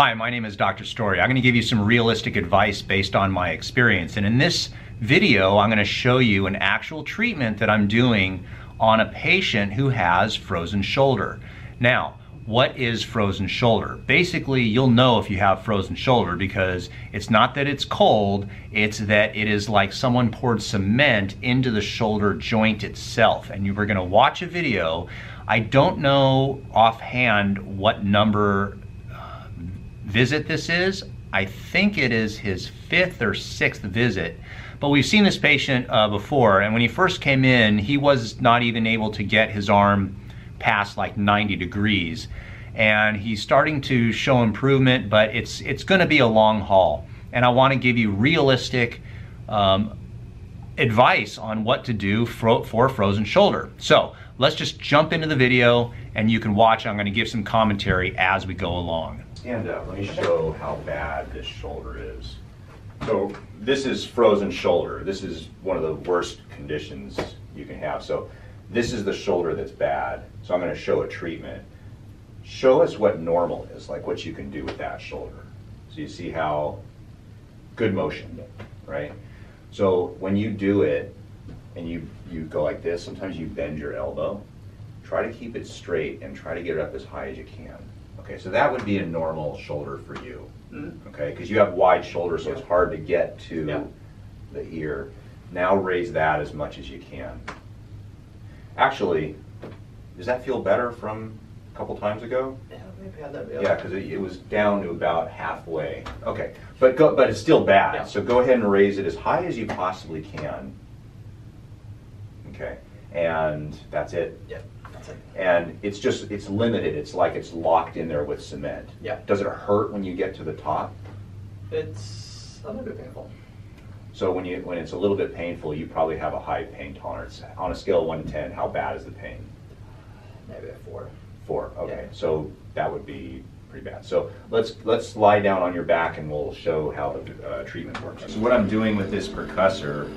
Hi, my name is Dr. Story. I'm going to give you some realistic advice based on my experience. And in this video, I'm going to show you an actual treatment that I'm doing on a patient who has frozen shoulder. Now, what is frozen shoulder? Basically, you'll know if you have frozen shoulder because it's not that it's cold, it's that it is like someone poured cement into the shoulder joint itself. And you were going to watch a video. I don't know offhand what number visit this is. I think it is his 5th or 6th visit, but we've seen this patient before, and when he first came in, he was not even able to get his arm past like 90 degrees, and he's starting to show improvement, but it's going to be a long haul, and I want to give you realistic advice on what to do for frozen shoulder. So let's just jump into the video, and you can watch. I'm going to give some commentary as we go along. Stand up, let me show how bad this shoulder is. So this is frozen shoulder. This is one of the worst conditions you can have. So this is the shoulder that's bad. So I'm going to show a treatment. Show us what normal is, like what you can do with that shoulder. So you see how good motion, right? So when you do it and you go like this, sometimes you bend your elbow. Try to keep it straight and try to get it up as high as you can. Okay, so that would be a normal shoulder for you, okay? Because you have wide shoulders, so it's hard to get to the ear. Now raise that as much as you can. Actually, does that feel better from a couple times ago? Yeah, maybe I that. Yeah, because it was down to about halfway. Okay, but it's still bad. Yeah. So go ahead and raise it as high as you possibly can. Okay, and that's it. Yeah. And it's limited. It's like it's locked in there with cement. Yeah. Does it hurt when you get to the top? It's a little bit painful. So when it's a little bit painful, you probably have a high pain tolerance. On a scale of 1 to 10, how bad is the pain? Maybe a 4. 4. Okay. Yeah. So that would be pretty bad. So let's lie down on your back and we'll show how the treatment works. So what I'm doing with this percussor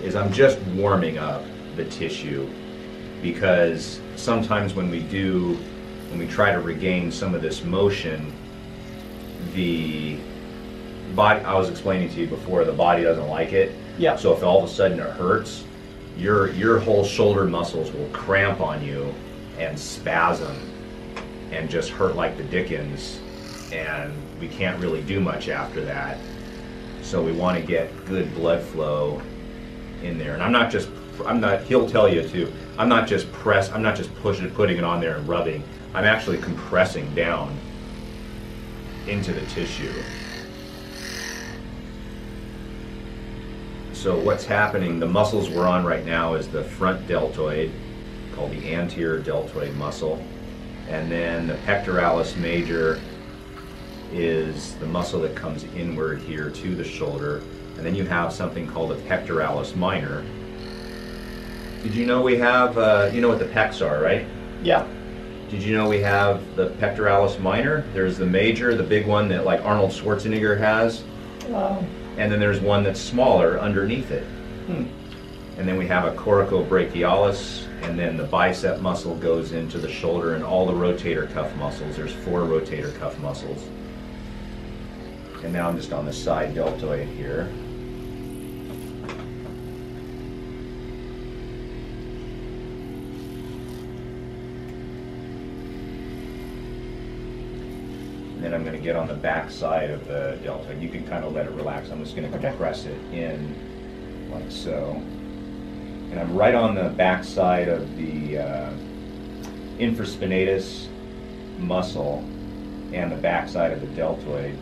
is I'm just warming up the tissue, because sometimes when we try to regain some of this motion, the body, I was explaining to you before, the body doesn't like it. Yeah. So if all of a sudden it hurts, your whole shoulder muscles will cramp on you and spasm and just hurt like the dickens, and we can't really do much after that. So we want to get good blood flow in there. And he'll tell you too, I'm not just putting it on there and rubbing. I'm actually compressing down into the tissue. So what's happening, the muscles we're on right now is the front deltoid, called the anterior deltoid muscle. And then the pectoralis major is the muscle that comes inward here to the shoulder. And then you have something called the pectoralis minor. Did you know we have, you know what the pecs are, right? Yeah. Did you know we have the pectoralis minor? There's the major, the big one that like Arnold Schwarzenegger has. And then there's one that's smaller underneath it. And then we have a coracobrachialis, and then the bicep muscle goes into the shoulder, and all the rotator cuff muscles. There's 4 rotator cuff muscles. And now I'm just on the side deltoid here. And then I'm going to get on the back side of the deltoid. You can kind of let it relax. I'm just going to compress it in like so. And I'm right on the back side of the infraspinatus muscle and the back side of the deltoid.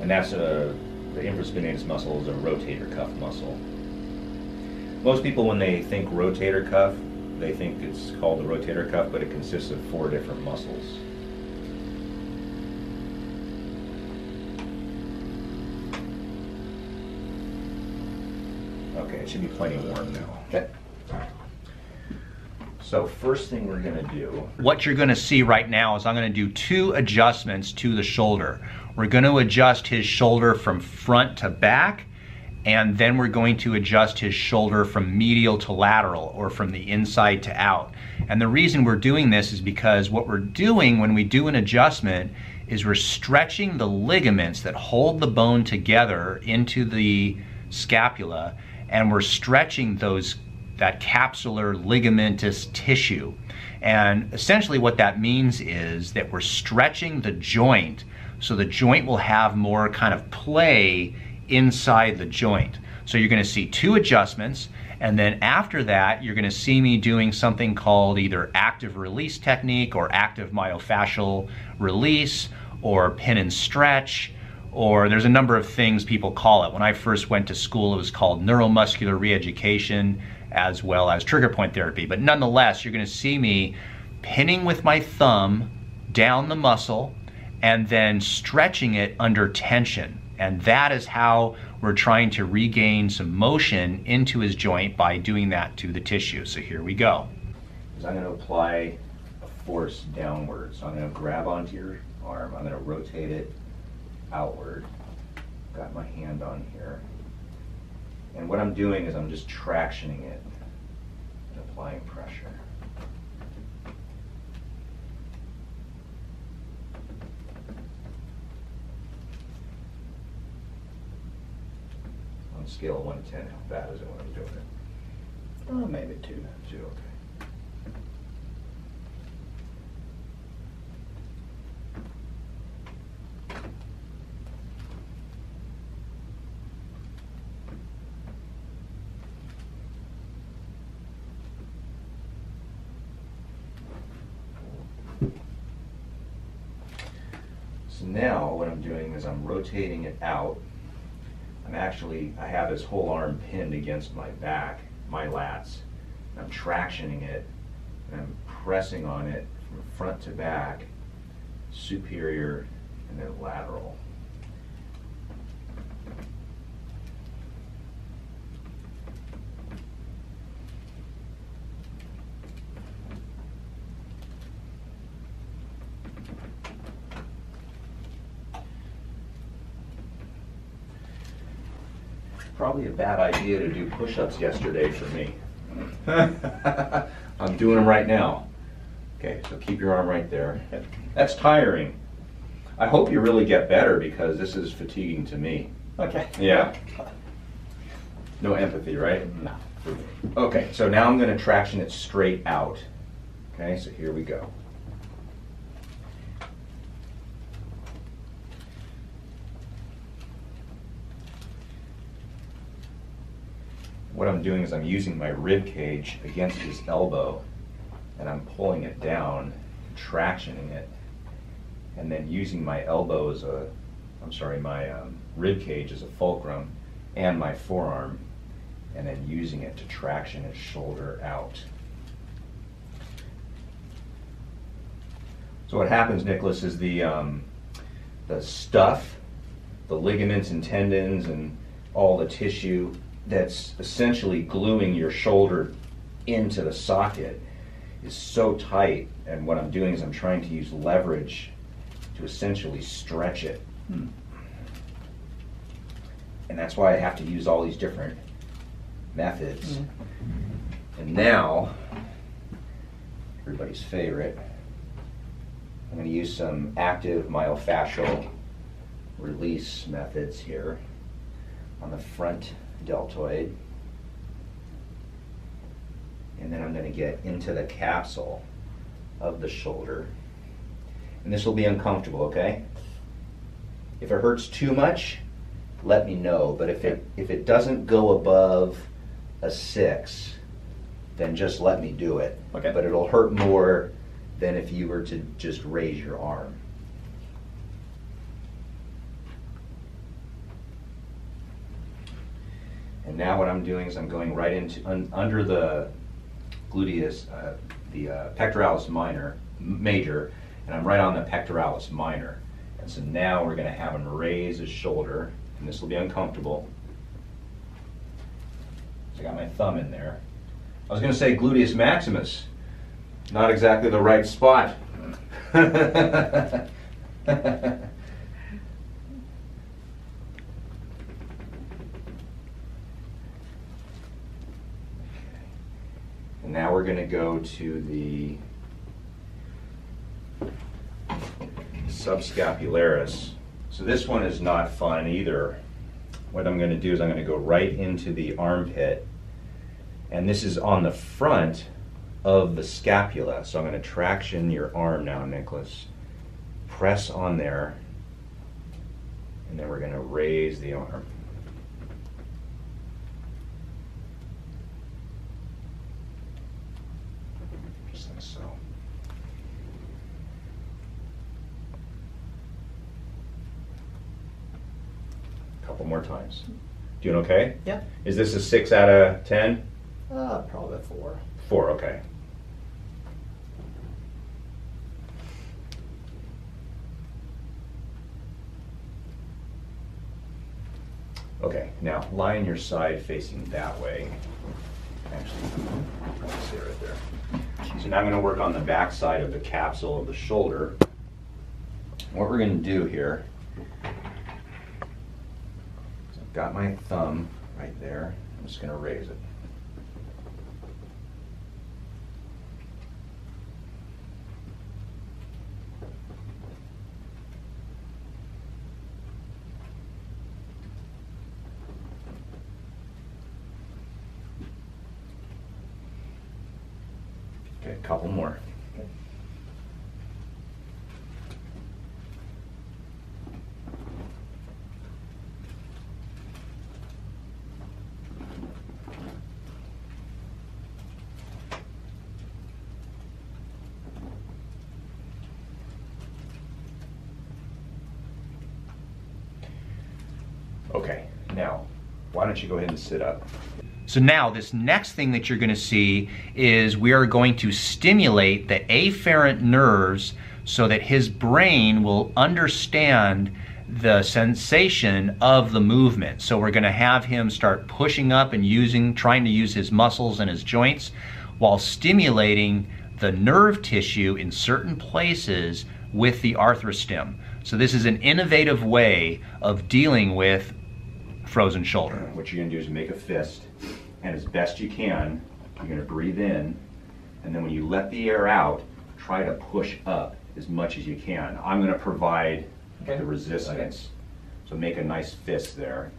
And that's the infraspinatus muscle is a rotator cuff muscle. Most people, when they think rotator cuff, they think it's called the rotator cuff, but it consists of 4 different muscles. Okay, it should be plenty warm now. Okay. So first thing we're going to do. What you're going to see right now is I'm going to do 2 adjustments to the shoulder. We're going to adjust his shoulder from front to back, and then we're going to adjust his shoulder from medial to lateral, or from the inside to out. And the reason we're doing this is because what we're doing when we do an adjustment is we're stretching the ligaments that hold the bone together into the scapula, and we're stretching that capsular ligamentous tissue. And essentially what that means is that we're stretching the joint so the joint will have more kind of play inside the joint. So you're going to see 2 adjustments, and then after that you're going to see me doing something called either active release technique or active myofascial release or pin and stretch, or there's a number of things people call it. When I first went to school it was called neuromuscular reeducation, as well as trigger point therapy. But nonetheless, you're going to see me pinning with my thumb down the muscle and then stretching it under tension. And that is how we're trying to regain some motion into his joint by doing that to the tissue. So here we go. I'm going to apply a force downward. So I'm going to grab onto your arm. I'm going to rotate it outward. Got my hand on here. And what I'm doing is I'm just tractioning it and applying pressure. On a scale of 1 to 10, how bad is it when I'm doing it? Maybe 2. 2, okay. So now what I'm doing is I'm rotating it out. I have his whole arm pinned against my back, my lats. I'm tractioning it, and I'm pressing on it from front to back, superior, and then lateral. Probably a bad idea to do push-ups yesterday for me. I'm doing them right now. Okay, so keep your arm right there. That's tiring. I hope you really get better, because this is fatiguing to me. Okay. Yeah. No empathy, right? No. Okay, so now I'm going to traction it straight out. Okay, so here we go. What I'm doing is I'm using my rib cage against his elbow, and I'm pulling it down, tractioning it, and then using my elbow as my rib cage as a fulcrum, and my forearm, and then using it to traction his shoulder out. So what happens, Nicholas, is the stuff, the ligaments and tendons and all the tissue that's essentially gluing your shoulder into the socket is so tight, and what I'm doing is I'm trying to use leverage to essentially stretch it. And that's why I have to use all these different methods. And now, everybody's favorite, I'm going to use some active myofascial release methods here on the front deltoid. And then I'm going to get into the capsule of the shoulder. And this will be uncomfortable, okay? If it hurts too much, let me know. But if it doesn't go above a 6, then just let me do it. Okay. But it'll hurt more than if you were to just raise your arm. And now what I'm doing is I'm going right into under the gluteus, the pectoralis major, and I'm right on the pectoralis minor. And so now we're going to have him raise his shoulder, and this will be uncomfortable. So I got my thumb in there. I was going to say gluteus maximus, not exactly the right spot. And now we're going to go to the subscapularis. So this one is not fun either. What I'm going to do is I'm going to go right into the armpit, and this is on the front of the scapula. So I'm going to traction your arm now, Nicholas. Press on there, and then we're going to raise the arm. Just like so. A couple more times. Doing okay? Yeah. Is this a 6 out of 10? Probably a 4. 4, okay. Okay, now lie on your side facing that way. Actually, I'll see it right there. So now I'm going to work on the back side of the capsule of the shoulder. What we're going to do here is I've got my thumb right there. I'm just going to raise it. Okay, a couple more. Okay. Okay, now, why don't you go ahead and sit up? So now this next thing that you're going to see is we are going to stimulate the afferent nerves so that his brain will understand the sensation of the movement. So we're going to have him start pushing up and trying to use his muscles and his joints while stimulating the nerve tissue in certain places with the arthrostim. So this is an innovative way of dealing with frozen shoulder. What you're going to do is make a fist, and as best you can, you're going to breathe in, and then when you let the air out, try to push up as much as you can. I'm going to provide the resistance. So make a nice fist there,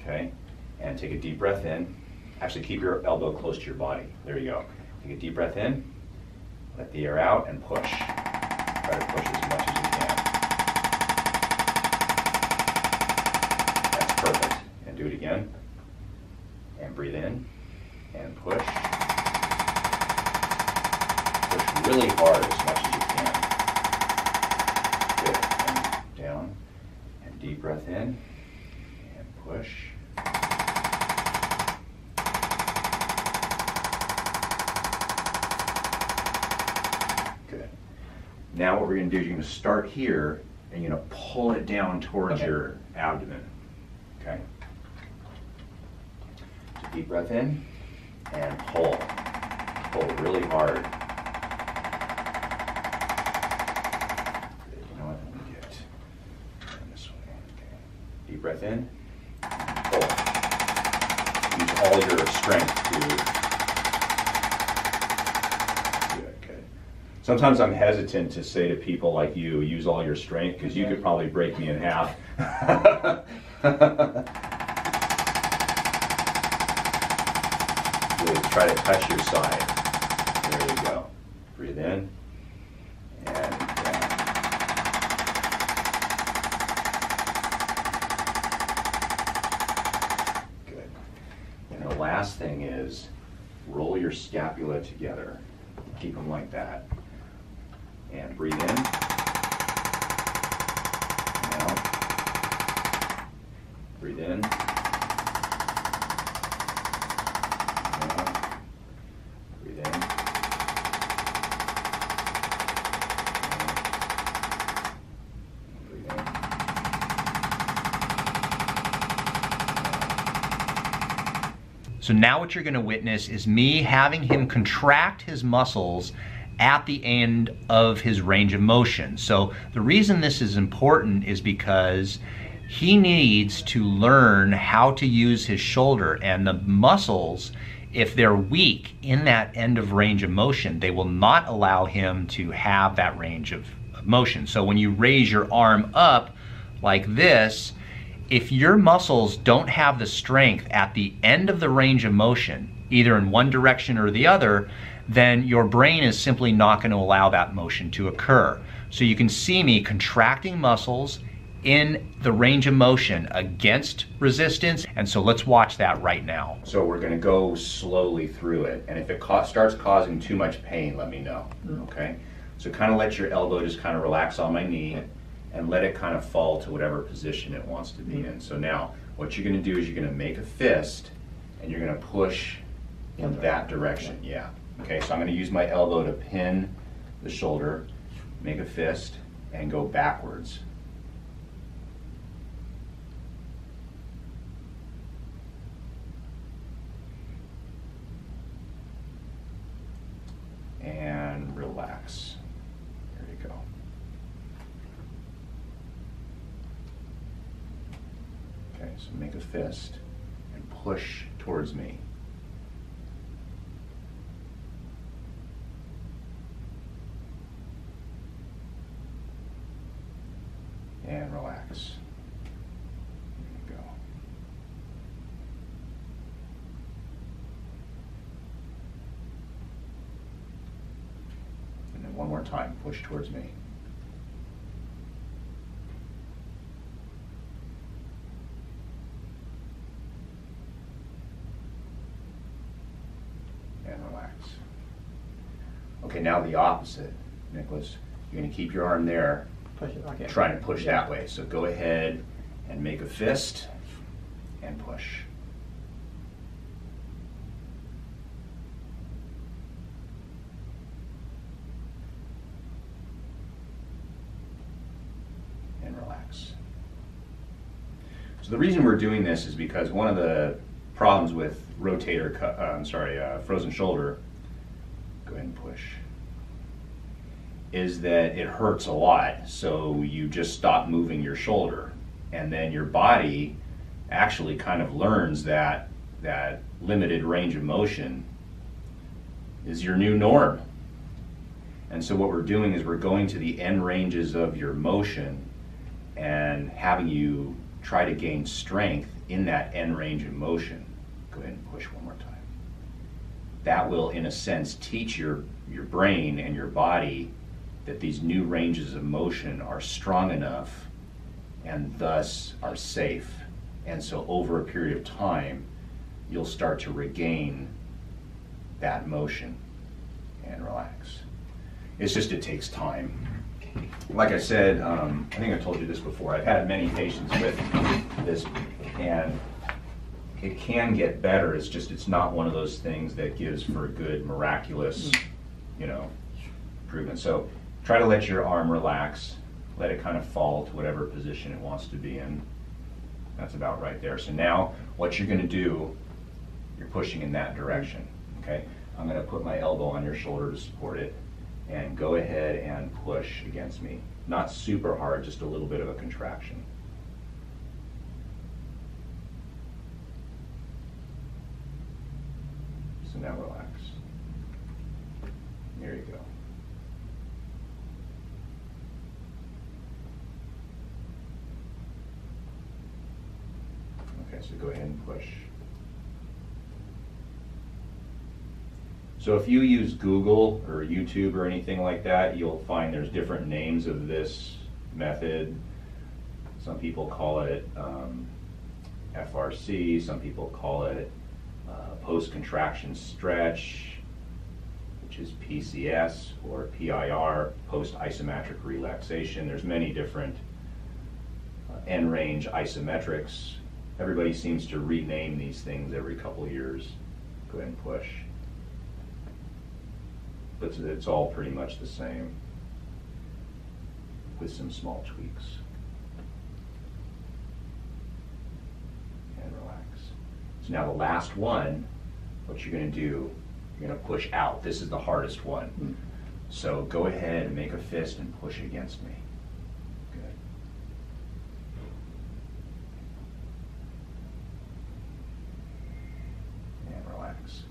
okay? And take a deep breath in. Actually, keep your elbow close to your body. There you go. Take a deep breath in, let the air out, and push. Try to push as much as you can. That's perfect. And do it again. And breathe in, and push. Push really hard as much as you can. Good. And down. And deep breath in, and push. Good. Now what we're going to do is you're going to start here, and you're going to pull it down towards your abdomen. Okay? Deep breath in, and pull. Pull really hard. Good. You know what? Let me get this way. Okay. Deep breath in, pull. Use all your strength to. Good, good. Sometimes I'm hesitant to say to people like you, use all your strength, because you could probably break me in half. Try to touch your side. There you go. Breathe in and down. Good. And the last thing is roll your scapula together. Keep them like that. And breathe in. And out. Breathe in. So now what you're going to witness is me having him contract his muscles at the end of his range of motion. So the reason this is important is because he needs to learn how to use his shoulder, and the muscles If they're weak in that end of range of motion, they will not allow him to have that range of motion. So when you raise your arm up like this, if your muscles don't have the strength at the end of the range of motion, either in one direction or the other, then your brain is simply not going to allow that motion to occur. So you can see me contracting muscles in the range of motion against resistance. And so let's watch that right now. So we're going to go slowly through it. And if it starts causing too much pain, let me know. Okay? So kind of let your elbow just kind of relax on my knee and let it kind of fall to whatever position it wants to be in. So now what you're going to do is you're going to make a fist and you're going to push in that direction. Yeah. Okay, so I'm going to use my elbow to pin the shoulder, make a fist, and go backwards. And relax. There you go. Okay, so make a fist and push towards me. And relax. There you go. And then one more time, push towards me. And relax. Okay, now the opposite, Nicholas. You're going to keep your arm there. Push it, okay. Trying to push that way. So go ahead and make a fist and push. And relax. So the reason we're doing this is because one of the problems with frozen shoulder, go ahead and push, is that it hurts a lot, so you just stop moving your shoulder, and then your body actually kind of learns that limited range of motion is your new norm. And so what we're doing is we're going to the end ranges of your motion and having you try to gain strength in that end range of motion. Go ahead and push one more time. That will, in a sense, teach your brain and your body that these new ranges of motion are strong enough and thus are safe. And so over a period of time, you'll start to regain that motion and relax. It's just, it takes time. Like I said, I think I told you this before, I've had many patients with this, and it can get better. It's just, it's not one of those things that gives for a good, miraculous, improvement. So try to let your arm relax, let it kind of fall to whatever position it wants to be in. That's about right there. So now what you're going to do, you're pushing in that direction. Okay, I'm going to put my elbow on your shoulder to support it, and go ahead and push against me. Not super hard, just a little bit of a contraction. So now relax. There you go. Okay, so go ahead and push. So if you use Google or YouTube or anything like that, you'll find there's different names of this method. Some people call it FRC, some people call it post-contraction stretch, which is PCS, or PIR, post-isometric relaxation. There's many different end range isometrics. Everybody seems to rename these things every couple of years. Go ahead and push. But it's all pretty much the same with some small tweaks. And relax. So now the last one, what you're going to do, you're going to push out. This is the hardest one. So go ahead and make a fist and push against me. Good. And relax.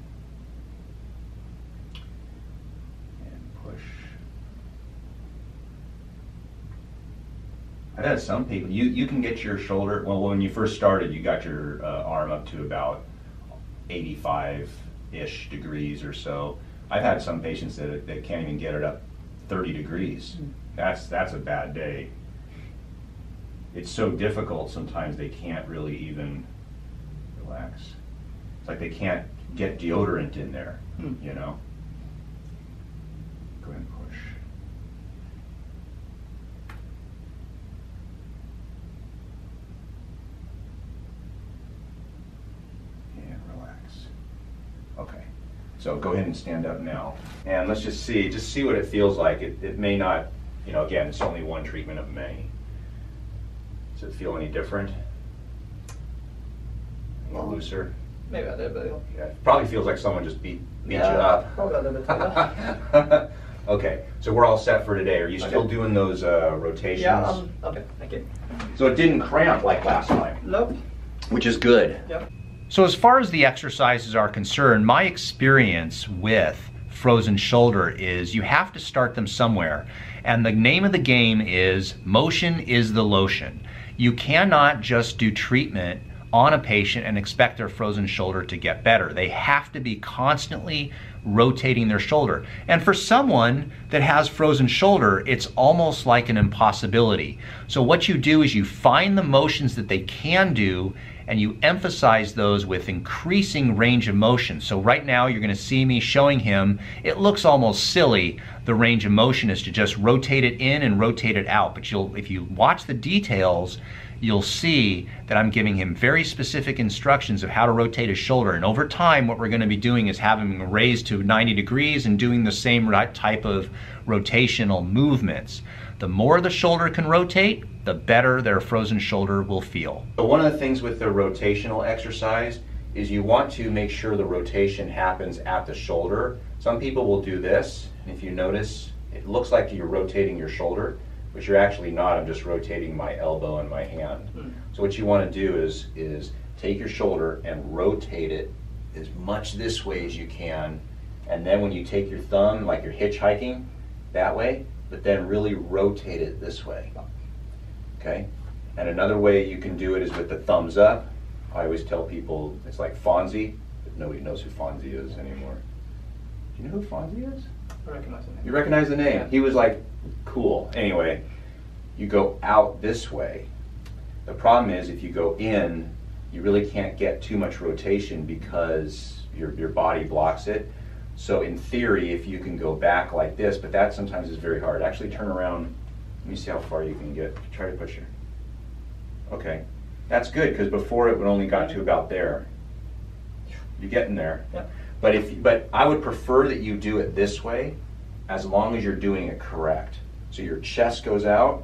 I've had some people, you can get your shoulder, well, when you first started, you got your arm up to about 85-ish degrees or so. I've had some patients that can't even get it up 30 degrees. That's a bad day. It's so difficult sometimes they can't really even relax. It's like they can't get deodorant in there, you know? Go ahead and push. And relax. Okay. So go ahead and stand up now. And let's just see what it feels like. It may not, you know, again, it's only one treatment of many. Does it feel any different? A little looser? Maybe a little bit. Yeah, it probably feels like someone just beat you Yeah, up. probably a little bit. Yeah. Okay, so we're all set for today. Are you still doing those rotations? Yeah, okay, thank you. So it didn't cramp like last time? Nope. Which is good. Yep. So as far as the exercises are concerned, my experience with frozen shoulder is you have to start them somewhere. And the name of the game is motion is the lotion. You cannot just do treatment on a patient and expect their frozen shoulder to get better. They have to be constantly rotating their shoulder. And for someone that has frozen shoulder, it's almost like an impossibility. So what you do is you find the motions that they can do and you emphasize those with increasing range of motion. So right now you're going to see me showing him, it looks almost silly, the range of motion is to just rotate it in and rotate it out. But if you watch the details, you'll see that I'm giving him very specific instructions of how to rotate his shoulder. And over time, what we're going to be doing is having him raised to 90 degrees and doing the same type of rotational movements. The more the shoulder can rotate, the better their frozen shoulder will feel. So one of the things with the rotational exercise is you want to make sure the rotation happens at the shoulder. Some people will do this, and if you notice, it looks like you're rotating your shoulder, but you're actually not. I'm just rotating my elbow and my hand. So what you want to do is take your shoulder and rotate it as much this way as you can, and then when you take your thumb, like you're hitchhiking, that way, but then really rotate it this way. Okay? And another way you can do it is with the thumbs up. I always tell people it's like Fonzie, but nobody knows who Fonzie is anymore. Do you know who Fonzie is? I recognize the name. You recognize the name? Yeah. He was like, cool. Anyway, you go out this way. The problem is if you go in, you really can't get too much rotation because your body blocks it. So in theory, if you can go back like this, but that sometimes is very hard. Actually turn around. Let me see how far you can get. Try to push your. Okay. That's good because before it would only got to about there. You're getting there. Yep. But I would prefer that you do it this way as long as you're doing it correct. So your chest goes out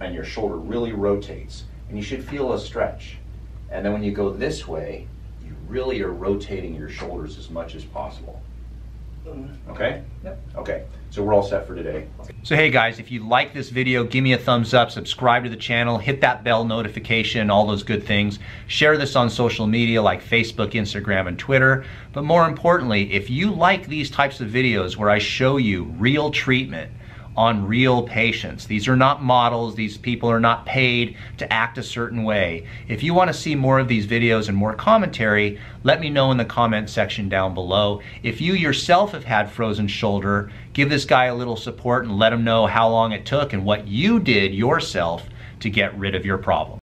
and your shoulder really rotates. And you should feel a stretch. And then when you go this way, you really are rotating your shoulders as much as possible. Okay? Yep. Okay. So we're all set for today. So hey guys, if you like this video, give me a thumbs up, subscribe to the channel, hit that bell notification, all those good things. Share this on social media like Facebook, Instagram, and Twitter. But more importantly, if you like these types of videos where I show you real treatment on real patients, these are not models, these people are not paid to act a certain way. If you want to see more of these videos and more commentary, let me know in the comment section down below. If you yourself have had frozen shoulder, give this guy a little support and let him know how long it took and what you did yourself to get rid of your problem.